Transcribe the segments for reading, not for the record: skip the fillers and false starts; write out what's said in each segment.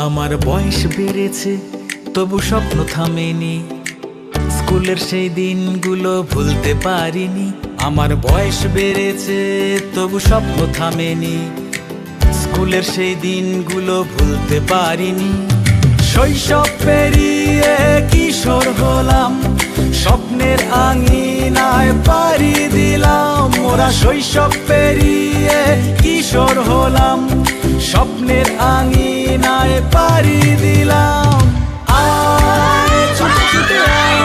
আমার বয়স বেড়েছে তবু স্বপ্ন থামেনি, স্কুলের সেই দিনগুলো ভুলতে পারিনি। আমার বয়স বেড়েছে তবু স্বপ্ন থামেনি, স্কুলের সেই দিনগুলো ভুলতে পারিনি। শৈশব পেরিয়ে কিশোর হলাম, স্বপ্নের আঙিনায় পাড়ি দিলাম। ওরা শৈশব পেরিয়ে কিশোর হলাম, স্বপ্নের আঙিনায় পাড়ি দিলাম। আয় ছুটে ছুটে আয়,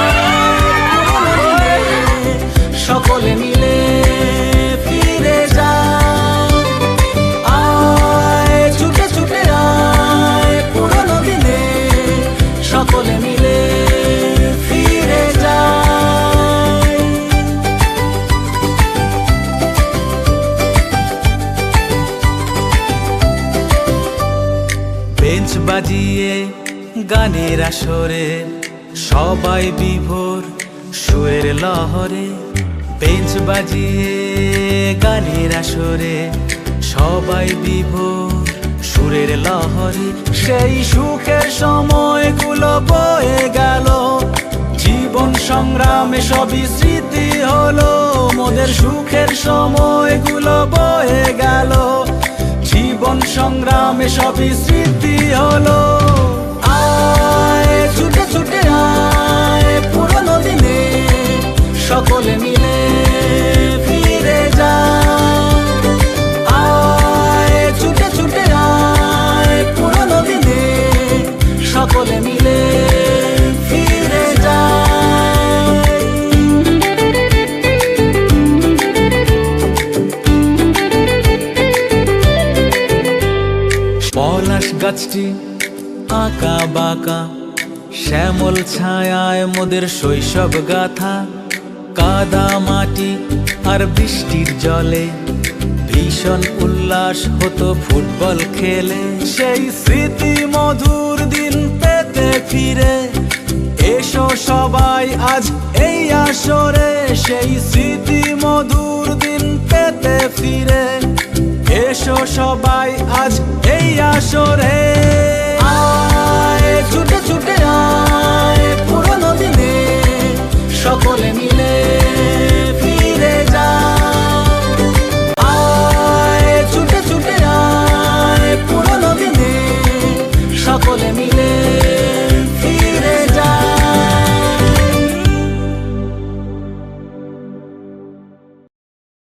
সকলে মিলে ফিরে যাও। আয় ছুটে ছুটে আয়, পুরনো দিনে সকলে মিলে ফিরে যাও। বেঞ্চ বাজিয়ে গানের আসরে সবাই বিভোর সুরের লহরে। বেঞ্চ বাজিয়ে গানের আসরে সবাই বিভোর সুরের লহরে। সেই সুখের সময়গুলো বয়ে গেল, জীবন সংগ্রামে সবই স্মৃতি হলো। মোদের সুখের সময়গুলো বয়ে গেল, জীবন সংগ্রামে সবই স্মৃতি হলো। আয় ছুটে ছুটে আয়, পুরনো দিনে সকলে মিলে ফিরে যাও। আয় ছুটে ছুটে আয়, পুরনো দিনে সকলে মিলে ফিরে যাও। পলাশ গাছটি আঁকা বাঁকা, শ্যামল ছায়ায় মোদের শৈশব গাথা। কাদা মাটি আর বৃষ্টির জলে ভীষণ উল্লাস হতো ফুটবল খেলে। সেই স্মৃতি মধুর দিন পেতে ফিরে এসো সবাই আজ এই আসরে। সেই স্মৃতি মধুর দিন পেতে ফিরে এসো সবাই আজ এই আসরে। আয় ছুটে ছুটে আয়, পুরনো দিনে সকলে মিলে ফিরে যাও। আয় ছুটে ছুটে আয়, পুরনো দিনে সকলে মিলে